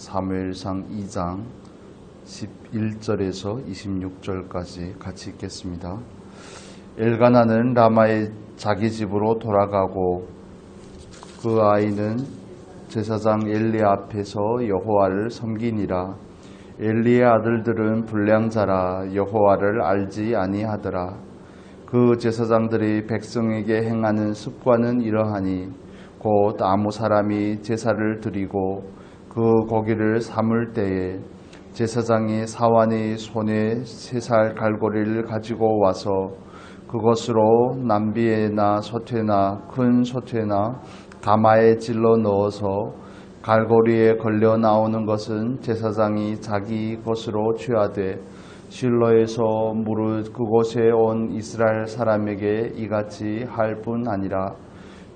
사무엘상 2장 11절에서 26절까지 같이 읽겠습니다. 엘가나는 라마의 자기 집으로 돌아가고 그 아이는 제사장 엘리 앞에서 여호와를 섬기니라. 엘리의 아들들은 불량자라 여호와를 알지 아니하더라. 그 제사장들이 백성에게 행하는 습관은 이러하니 곧 아무 사람이 제사를 드리고 그 고기를 삶을 때에 제사장이 사환의 손에 3살 갈고리를 가지고 와서 그것으로 남비에나 소퇴나 큰 소퇴나 가마에 찔러 넣어서 갈고리에 걸려 나오는 것은 제사장이 자기 것으로 취하되 실로에서 무릇 그곳에 온 이스라엘 사람에게 이같이 할 뿐 아니라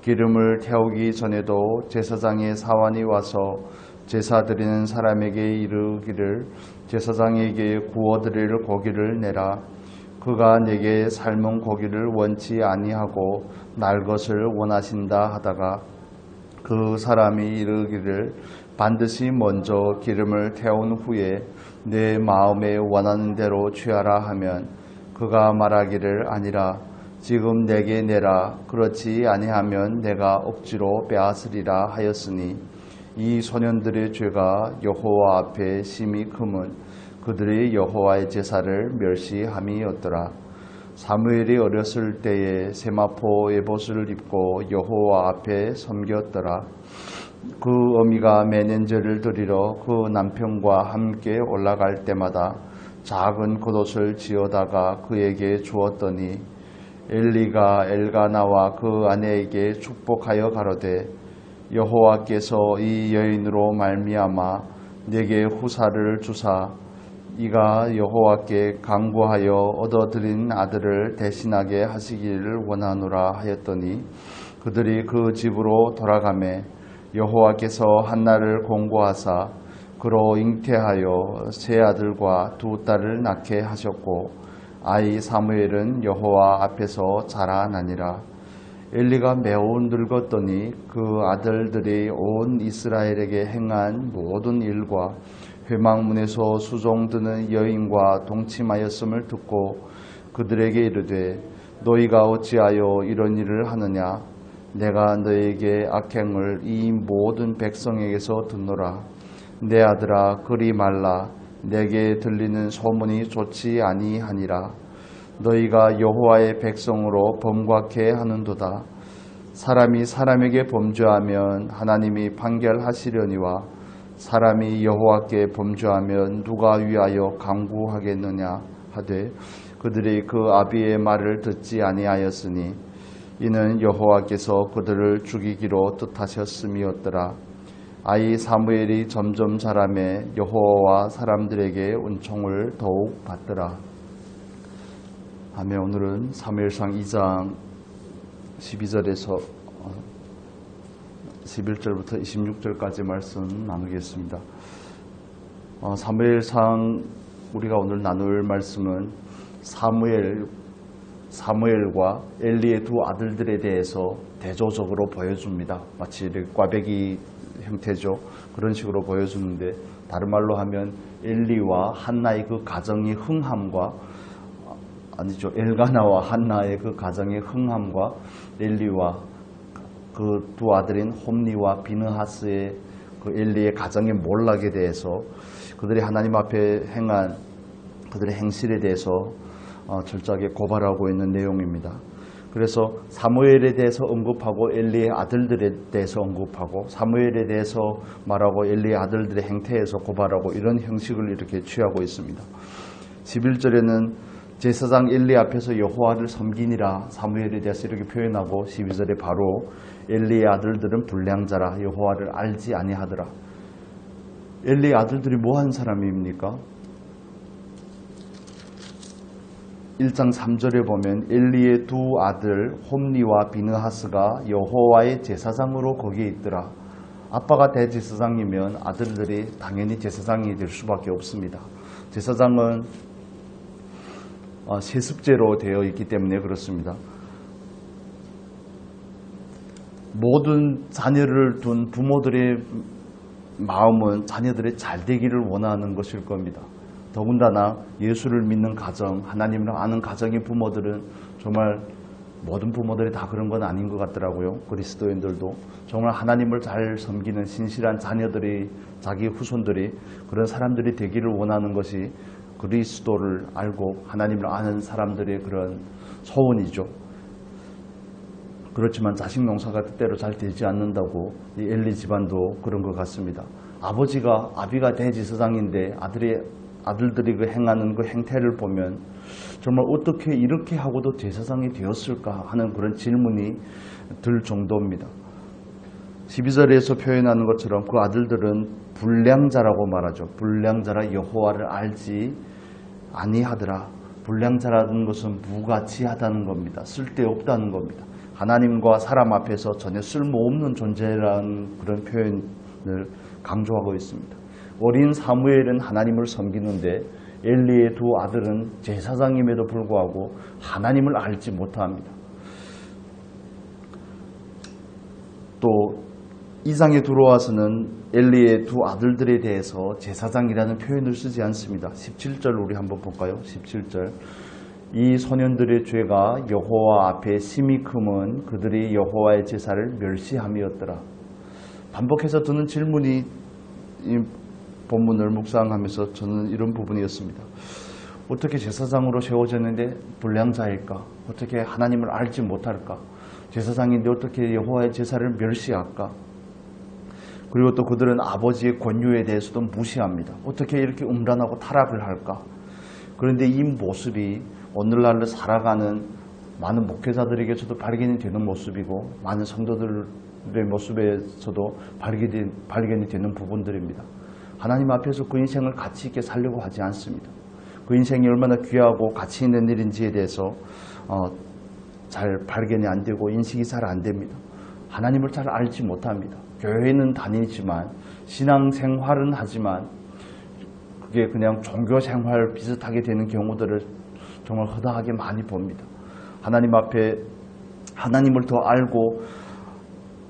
기름을 태우기 전에도 제사장의 사환이 와서 제사 드리는 사람에게 이르기를 제사장에게 구워드릴 고기를 내라. 그가 내게 삶은 고기를 원치 아니하고 날 것을 원하신다 하다가 그 사람이 이르기를 반드시 먼저 기름을 태운 후에 내 마음에 원하는 대로 취하라 하면 그가 말하기를 아니라 지금 내게 내라. 그렇지 아니하면 내가 억지로 빼앗으리라 하였으니 이 소년들의 죄가 여호와 앞에 심히 크면 그들이 여호와의 제사를 멸시함이었더라. 사무엘이 어렸을 때에 세마포 에봇을 입고 여호와 앞에 섬겼더라. 그 어미가 매년 제를 드리러 그 남편과 함께 올라갈 때마다 작은 겉옷을 지어다가 그에게 주었더니 엘리가 엘가나와 그 아내에게 축복하여 가로되 여호와께서 이 여인으로 말미암아 내게 후사를 주사 이가 여호와께 간구하여 얻어들인 아들을 대신하게 하시기를 원하노라 하였더니 그들이 그 집으로 돌아가매 여호와께서 한나를 공고하사 그로 잉태하여 3아들과 2딸을 낳게 하셨고 아이 사무엘은 여호와 앞에서 자라나니라. 엘리가 매우 늙었더니 그 아들들이 온 이스라엘에게 행한 모든 일과 회막문에서 수종드는 여인과 동침하였음을 듣고 그들에게 이르되 너희가 어찌하여 이런 일을 하느냐. 내가 너에게 악행을 이 모든 백성에게서 듣노라. 내 아들아 그리 말라. 내게 들리는 소문이 좋지 아니하니라. 너희가 여호와의 백성으로 범죄케 하는도다. 사람이 사람에게 범죄하면 하나님이 판결하시려니와 사람이 여호와께 범죄하면 누가 위하여 간구하겠느냐 하되 그들이 그 아비의 말을 듣지 아니하였으니 이는 여호와께서 그들을 죽이기로 뜻하셨음이었더라. 아이 사무엘이 점점 자라매 여호와와 사람들에게 은총을 더욱 받더라. 아멘. 오늘은 사무엘상 2장 12절에서 11절부터 26절까지 말씀 나누겠습니다. 사무엘상 우리가 오늘 나눌 말씀은 사무엘과 엘리의 2 아들들에 대해서 대조적으로 보여줍니다. 마치 이렇게 꽈배기 형태죠. 그런 식으로 보여주는데 다른 말로 하면 엘리와 한나의 그 가정의 흥함과 엘가나와 한나의 그 가정의 흥함과 엘리와 그 2 아들인 홈니와 비느하스의 그 엘리의 가정의 몰락에 대해서 그들이 하나님 앞에 행한 그들의 행실에 대해서 철저하게 고발하고 있는 내용입니다. 그래서 사무엘에 대해서 언급하고 엘리의 아들들에 대해서 언급하고 사무엘에 대해서 말하고 엘리의 아들들의 행태에서 고발하고 이런 형식을 이렇게 취하고 있습니다. 11절에는 제사장 엘리 앞에서 여호와를 섬기니라 사무엘에 대해서 이렇게 표현하고 12절에 바로 엘리의 아들들은 불량자라 여호와를 알지 아니하더라. 엘리의 아들들이 뭐한 사람입니까? 1장 3절에 보면 엘리의 2 아들 홈니와 비느하스가 여호와의 제사장으로 거기에 있더라. 아빠가 대제사장이면 아들들이 당연히 제사장이 될 수밖에 없습니다. 제사장은 세습제로 되어 있기 때문에 그렇습니다. 모든 자녀를 둔 부모들의 마음은 자녀들이 잘 되기를 원하는 것일 겁니다. 더군다나 예수를 믿는 가정, 하나님을 아는 가정의 부모들은 정말 모든 부모들이 다 그런 건 아닌 것 같더라고요. 그리스도인들도 정말 하나님을 잘 섬기는 신실한 자녀들이, 자기 후손들이 그런 사람들이 되기를 원하는 것이 그리스도를 알고 하나님을 아는 사람들의 그런 소원이죠. 그렇지만 자식 농사가 뜻대로 잘 되지 않는다고 이 엘리 집안도 그런 것 같습니다. 아비가 대제사장인데 아들들이 그 행하는 그 행태를 보면 정말 어떻게 이렇게 하고도 제사장이 되었을까 하는 그런 질문이 들 정도입니다. 12절에서 표현하는 것처럼 그 아들들은 불량자라고 말하죠. 불량자라 여호와를 알지 아니하더라. 불량자라는 것은 무가치하다는 겁니다. 쓸데없다는 겁니다. 하나님과 사람 앞에서 전혀 쓸모없는 존재라는 그런 표현을 강조하고 있습니다. 어린 사무엘은 하나님을 섬기는데 엘리의 두 아들은 제사장임에도 불구하고 하나님을 알지 못합니다. 또 2장에 들어와서는 엘리의 두 아들들에 대해서 제사장이라는 표현을 쓰지 않습니다. 17절 우리 한번 볼까요? 17절. 이 소년들의 죄가 여호와 앞에 심히 크면 그들이 여호와의 제사를 멸시함이었더라. 반복해서 드는 질문이 이 본문을 묵상하면서 저는 이런 부분이었습니다. 어떻게 제사장으로 세워졌는데 불량자일까? 어떻게 하나님을 알지 못할까? 제사장인데 어떻게 여호와의 제사를 멸시할까? 그리고 또 그들은 아버지의 권유에 대해서도 무시합니다. 어떻게 이렇게 음란하고 타락을 할까? 그런데 이 모습이 오늘날을 살아가는 많은 목회자들에게서도 발견이 되는 모습이고 많은 성도들의 모습에서도 발견이 되는 부분들입니다. 하나님 앞에서 그 인생을 가치 있게 살려고 하지 않습니다. 그 인생이 얼마나 귀하고 가치 있는 일인지에 대해서 잘 발견이 안 되고 인식이 잘 안 됩니다. 하나님을 잘 알지 못합니다. 교회는 다니지만 신앙생활은 하지만 그게 그냥 종교생활 비슷하게 되는 경우들을 정말 허다하게 많이 봅니다. 하나님 앞에 하나님을 더 알고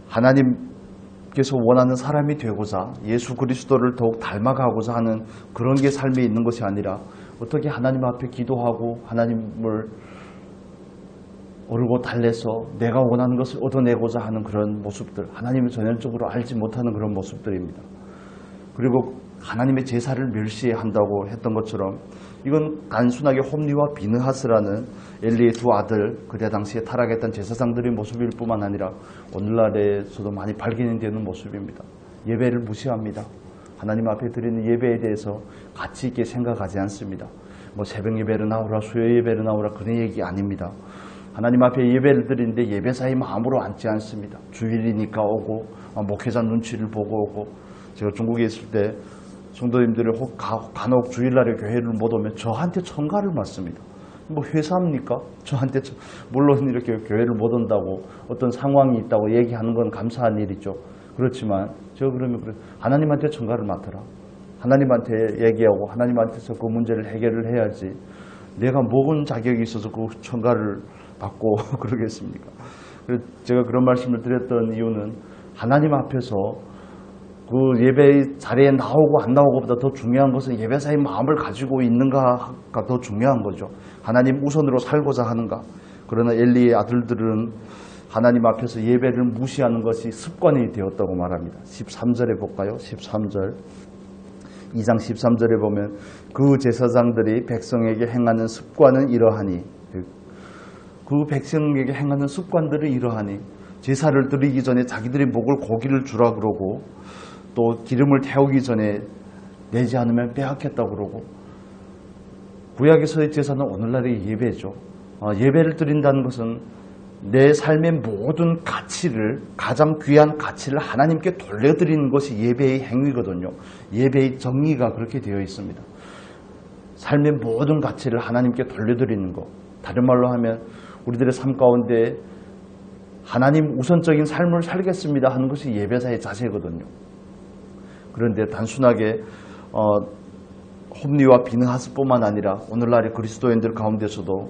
하나님께서 원하는 사람이 되고자 예수 그리스도를 더욱 닮아가고자 하는 그런 게 삶에 있는 것이 아니라 어떻게 하나님 앞에 기도하고 하나님을 오르고 달래서 내가 원하는 것을 얻어내고자 하는 그런 모습들, 하나님을 전형적으로 알지 못하는 그런 모습들입니다. 그리고 하나님의 제사를 멸시한다고 했던 것처럼 이건 단순하게 홈리와 비느하스라는 엘리의 두 아들, 그때 당시에 타락했던 제사장들의 모습일 뿐만 아니라 오늘날에서도 많이 발견이 되는 모습입니다. 예배를 무시합니다. 하나님 앞에 드리는 예배에 대해서 가치 있게 생각하지 않습니다. 뭐 새벽 예배를 나오라, 수요 예배를 나오라 그런 얘기 아닙니다. 하나님 앞에 예배를 드리는데 예배사에 마음으로 앉지 않습니다. 주일이니까 오고 목회자 눈치를 보고 오고 제가 중국에 있을 때 성도님들이 간혹 주일날에 교회를 못 오면 저한테 천가를 맞습니다. 뭐 회사입니까? 저한테 물론 이렇게 교회를 못 온다고 어떤 상황이 있다고 얘기하는 건 감사한 일이죠. 그렇지만 제가 그러면 하나님한테 천가를 맡아라. 하나님한테 얘기하고 하나님한테서 그 문제를 해결을 해야지 내가 먹은 자격이 있어서 그 천가를 받고 그러겠습니까? 그래서 제가 그런 말씀을 드렸던 이유는 하나님 앞에서 그 예배 자리에 나오고 안 나오고보다 더 중요한 것은 예배사의 마음을 가지고 있는가가 더 중요한 거죠. 하나님 우선으로 살고자 하는가. 그러나 엘리의 아들들은 하나님 앞에서 예배를 무시하는 것이 습관이 되었다고 말합니다. 13절에 볼까요? 13절. 2장 13절에 보면 그 제사장들이 백성에게 행하는 습관은 이러하니 그 백성에게 행하는 습관들은 이러하니 제사를 드리기 전에 자기들이 먹을 고기를 주라 그러고 또 기름을 태우기 전에 내지 않으면 빼앗겠다 그러고 구약에서의 제사는 오늘날의 예배죠. 예배를 드린다는 것은 내 삶의 모든 가치를 가장 귀한 가치를 하나님께 돌려드리는 것이 예배의 행위거든요. 예배의 정의가 그렇게 되어 있습니다. 삶의 모든 가치를 하나님께 돌려드리는 것. 다른 말로 하면 우리들의 삶 가운데 하나님 우선적인 삶을 살겠습니다 하는 것이 예배사의 자세거든요. 그런데 단순하게 홈리와 비느하스뿐만 아니라 오늘날의 그리스도인들 가운데서도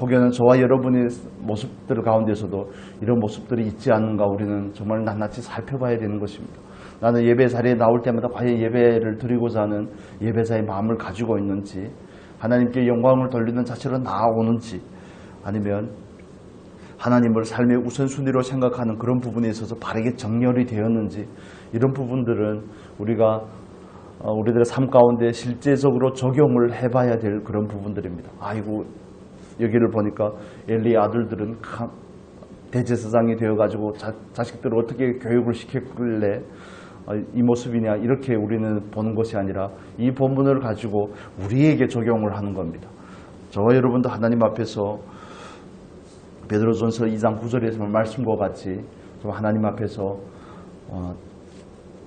혹여는 저와 여러분의 모습들 가운데서도 이런 모습들이 있지 않는가 우리는 정말 낱낱이 살펴봐야 되는 것입니다. 나는 예배 자리에 나올 때마다 과연 예배를 드리고자 하는 예배자의 마음을 가지고 있는지, 하나님께 영광을 돌리는 자체로 나아오는지, 아니면 하나님을 삶의 우선순위로 생각하는 그런 부분에 있어서 바르게 정렬이 되었는지, 이런 부분들은 우리들의 삶 가운데 실제적으로 적용을 해봐야 될 그런 부분들입니다. 아이고, 여기를 보니까 엘리의 아들들은 대제사장이 되어가지고 자식들을 어떻게 교육을 시켰길래 이 모습이냐, 이렇게 우리는 보는 것이 아니라 이 본문을 가지고 우리에게 적용을 하는 겁니다. 저와 여러분도 하나님 앞에서 베드로전서 2장 9절에서 말씀과 같이 좀 하나님 앞에서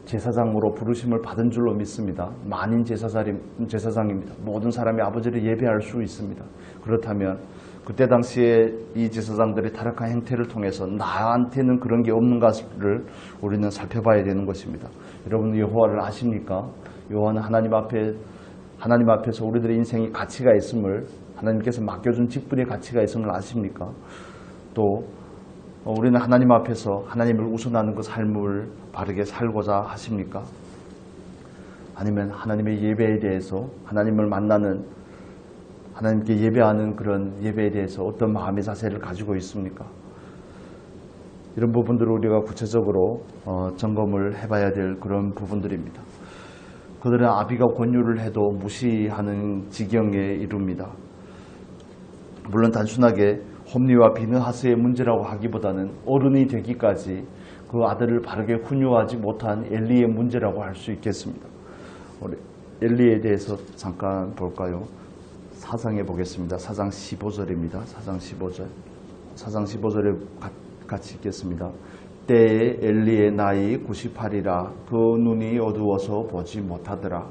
제사장으로 부르심을 받은 줄로 믿습니다. 만인 제사장입니다. 모든 사람이 아버지를 예배할 수 있습니다. 그렇다면 그때 당시에 이 제사장들의 타락한 행태를 통해서 나한테는 그런 게 없는가를 우리는 살펴봐야 되는 것입니다. 여러분, 여호와를 아십니까? 여호와는 하나님 앞에서 우리들의 인생이 가치가 있음을, 하나님께서 맡겨준 직분의 가치가 있음을 아십니까? 또 우리는 하나님 앞에서 하나님을 우선하는 그 삶을 바르게 살고자 하십니까? 아니면 하나님의 예배에 대해서, 하나님을 만나는, 하나님께 예배하는 그런 예배에 대해서 어떤 마음의 자세를 가지고 있습니까? 이런 부분들을 우리가 구체적으로 점검을 해봐야 될 그런 부분들입니다. 그들은 아비가 권유를 해도 무시하는 지경에 이릅니다. 물론 단순하게 홈리와 비느하스의 문제라고 하기보다는 어른이 되기까지 그 아들을 바르게 훈육하지 못한 엘리의 문제라고 할 수 있겠습니다. 우리 엘리에 대해서 잠깐 볼까요? 사상해 보겠습니다. 4장 15절입니다. 4장 15절에 같이 읽겠습니다. 때에 엘리의 나이 98이라 그 눈이 어두워서 보지 못하더라.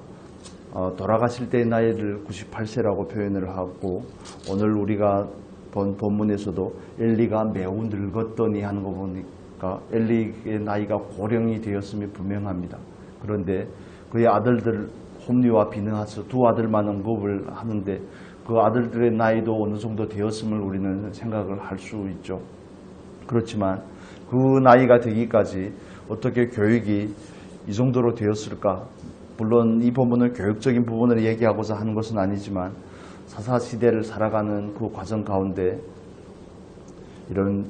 돌아가실 때의 나이를 98세라고 표현을 하고, 오늘 우리가 본 본문에서도 엘리가 매우 늙었더니 하는 거 보니까 엘리의 나이가 고령이 되었음이 분명합니다. 그런데 그의 아들들 홈리와 비느하스 두 아들만 언급을 하는데 그 아들들의 나이도 어느 정도 되었음을 우리는 생각을 할 수 있죠. 그렇지만 그 나이가 되기까지 어떻게 교육이 이 정도로 되었을까? 물론 이 부분을 교육적인 부분을 얘기하고자 하는 것은 아니지만 사사시대를 살아가는 그 과정 가운데 이런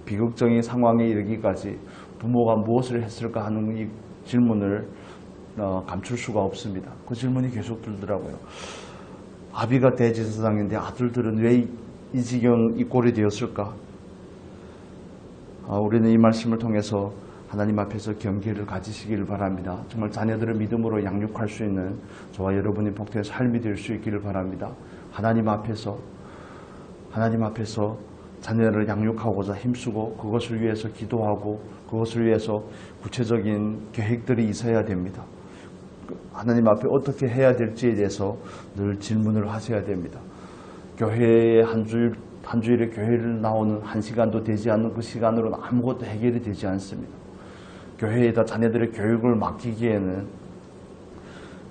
비극적인 상황에 이르기까지 부모가 무엇을 했을까 하는 이 질문을 감출 수가 없습니다. 그 질문이 계속 들더라고요. 아비가 대제사장인데 아들들은 왜 이 지경 이 꼴이 되었을까? 우리는 이 말씀을 통해서 하나님 앞에서 겸손을 가지시기를 바랍니다. 정말 자녀들을 믿음으로 양육할 수 있는 저와 여러분이 복된 삶이 될 수 있기를 바랍니다. 하나님 앞에서 자녀를 양육하고자 힘쓰고 그것을 위해서 기도하고 그것을 위해서 구체적인 계획들이 있어야 됩니다. 하나님 앞에 어떻게 해야 될지에 대해서 늘 질문을 하셔야 됩니다. 교회에 한 주일에 교회를 나오는 1시간도 되지 않는 그 시간으로는 아무것도 해결이 되지 않습니다. 교회에다 자녀들의 교육을 맡기기에는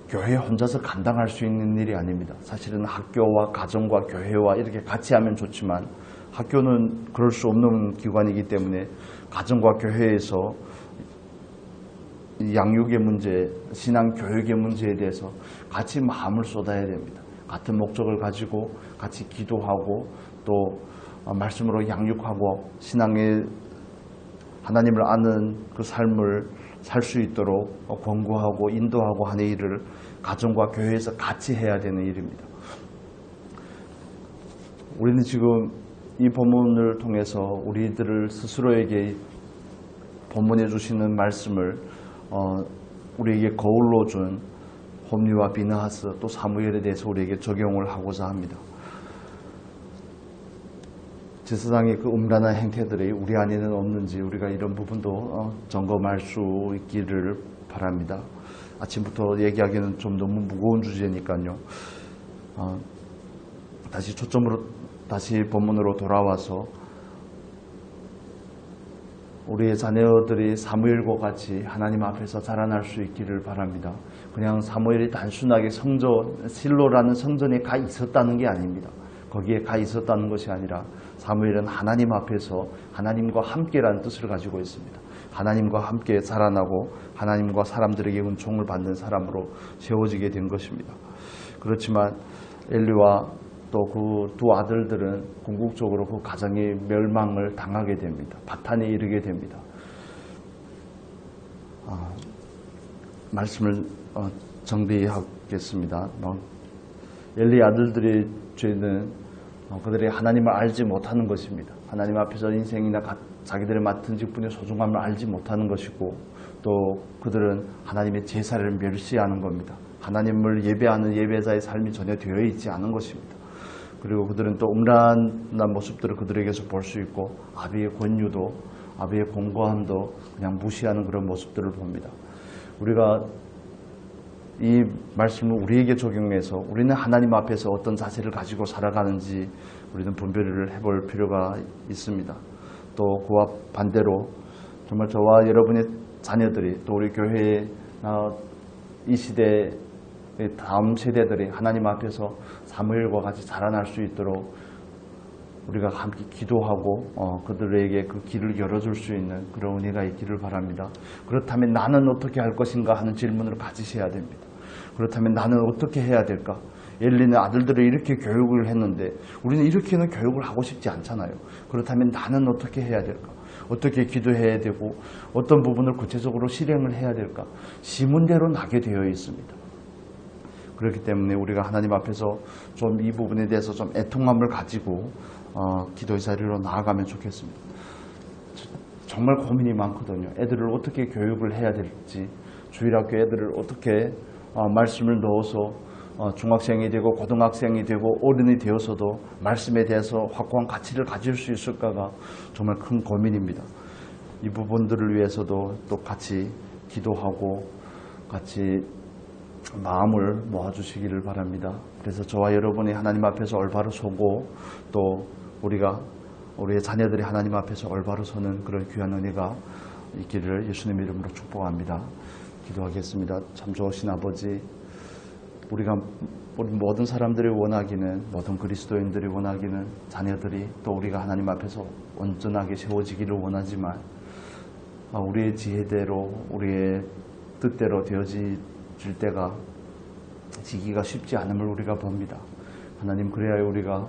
교회 혼자서 감당할 수 있는 일이 아닙니다. 사실은 학교와 가정과 교회와 이렇게 같이 하면 좋지만 학교는 그럴 수 없는 기관이기 때문에 가정과 교회에서 양육의 문제, 신앙 교육의 문제에 대해서 같이 마음을 쏟아야 됩니다. 같은 목적을 가지고 같이 기도하고 또 말씀으로 양육하고 신앙의 하나님을 아는 그 삶을 살 수 있도록 권고하고 인도하고 하는 일을 가정과 교회에서 같이 해야 되는 일입니다. 우리는 지금 이 본문을 통해서 우리들을 스스로에게 본문에 주시는 말씀을 우리에게 거울로 준 홈리와 비느하스 또 사무엘에 대해서 우리에게 적용을 하고자 합니다. 제사장의 그 음란한 행태들이 우리 안에는 없는지 우리가 이런 부분도 점검할 수 있기를 바랍니다. 아침부터 얘기하기는 좀 너무 무거운 주제니까요. 다시 본문으로 돌아와서 우리의 자녀들이 사무엘과 같이 하나님 앞에서 자라날 수 있기를 바랍니다. 그냥 사무엘이 단순하게 실로라는 성전에 가 있었다는 게 아닙니다. 거기에 가 있었다는 것이 아니라 사무엘은 하나님 앞에서 하나님과 함께라는 뜻을 가지고 있습니다. 하나님과 함께 자라나고 하나님과 사람들에게 은총을 받는 사람으로 세워지게 된 것입니다. 그렇지만 엘리와 또 그 두 아들들은 궁극적으로 그 가정의 멸망을 당하게 됩니다. 파탄에 이르게 됩니다. 말씀을 정리하겠습니다. 엘리 아들들의 죄는 그들이 하나님을 알지 못하는 것입니다. 하나님 앞에서 인생이나 자기들의 맡은 직분의 소중함을 알지 못하는 것이고, 또 그들은 하나님의 제사를 멸시하는 겁니다. 하나님을 예배하는 예배자의 삶이 전혀 되어 있지 않은 것입니다. 그리고 그들은 또 음란한 모습들을 그들에게서 볼 수 있고, 아비의 권유도, 아비의 공고함도 그냥 무시하는 그런 모습들을 봅니다. 우리가 이 말씀을 우리에게 적용해서 우리는 하나님 앞에서 어떤 자세를 가지고 살아가는지 우리는 분별을 해볼 필요가 있습니다. 또 그와 반대로 정말 저와 여러분의 자녀들이, 또 우리 교회의 이 시대의 다음 세대들이 하나님 앞에서 사무엘과 같이 자라날 수 있도록 우리가 함께 기도하고 그들에게 그 길을 열어줄 수 있는 그런 은혜가 있기를 바랍니다. 그렇다면 나는 어떻게 할 것인가 하는 질문을 가지셔야 됩니다. 그렇다면 나는 어떻게 해야 될까? 엘리는 아들들을 이렇게 교육을 했는데 우리는 이렇게는 교육을 하고 싶지 않잖아요. 그렇다면 나는 어떻게 해야 될까? 어떻게 기도해야 되고 어떤 부분을 구체적으로 실행을 해야 될까? 시문대로 나게 되어 있습니다. 그렇기 때문에 우리가 하나님 앞에서 좀 이 부분에 대해서 좀 애통함을 가지고 기도의 자리로 나아가면 좋겠습니다. 정말 고민이 많거든요. 애들을 어떻게 교육을 해야 될지, 주일학교 애들을 어떻게 말씀을 넣어서 중학생이 되고 고등학생이 되고 어른이 되어서도 말씀에 대해서 확고한 가치를 가질 수 있을까가 정말 큰 고민입니다. 이 부분들을 위해서도 또 같이 기도하고 같이 마음을 모아주시기를 바랍니다. 그래서 저와 여러분이 하나님 앞에서 올바로 서고, 또 우리의 자녀들이 하나님 앞에서 올바로 서는 그런 귀한 은혜가 있기를 예수님의 이름으로 축복합니다. 기도하겠습니다. 참 좋으신 아버지, 우리 모든 사람들이 원하기는, 모든 그리스도인들이 원하기는 자녀들이, 또 우리가 하나님 앞에서 온전하게 세워지기를 원하지만 우리의 지혜대로, 우리의 뜻대로 되어질 때가 지기가 쉽지 않음을 우리가 봅니다. 하나님, 그래야 우리가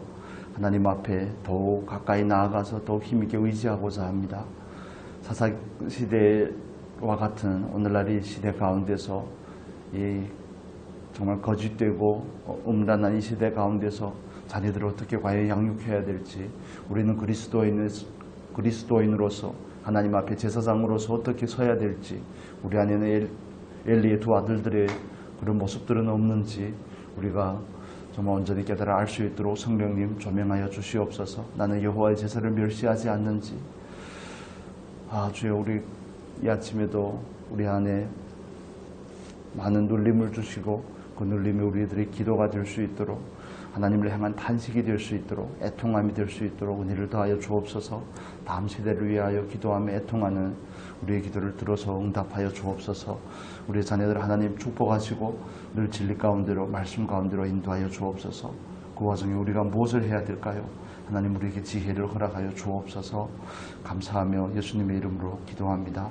하나님 앞에 더욱 가까이 나아가서 더욱 힘있게 의지하고자 합니다. 사사시대와 같은 오늘날 이 시대 가운데서, 이 정말 거짓되고 음란한 이 시대 가운데서 자녀들을 어떻게 과연 양육해야 될지, 우리는 그리스도인으로서 하나님 앞에 제사장으로서 어떻게 서야 될지, 우리 안에는 엘리의 두 아들들의 그런 모습들은 없는지 우리가 정말 온전히 깨달아 알 수 있도록 성령님 조명하여 주시옵소서. 나는 여호와의 제사를 멸시하지 않는지. 주여, 우리 이 아침에도 우리 안에 많은 눌림을 주시고 그 눌림이 우리들의 기도가 될 수 있도록, 하나님을 향한 탄식이 될 수 있도록, 애통함이 될 수 있도록 은혜를 더하여 주옵소서. 다음 세대를 위하여 기도하며 애통하는 우리의 기도를 들어서 응답하여 주옵소서. 우리의 자녀들 하나님 축복하시고 늘 진리 가운데로, 말씀 가운데로 인도하여 주옵소서. 그 와중에 우리가 무엇을 해야 될까요? 하나님, 우리에게 지혜를 허락하여 주옵소서. 감사하며 예수님의 이름으로 기도합니다.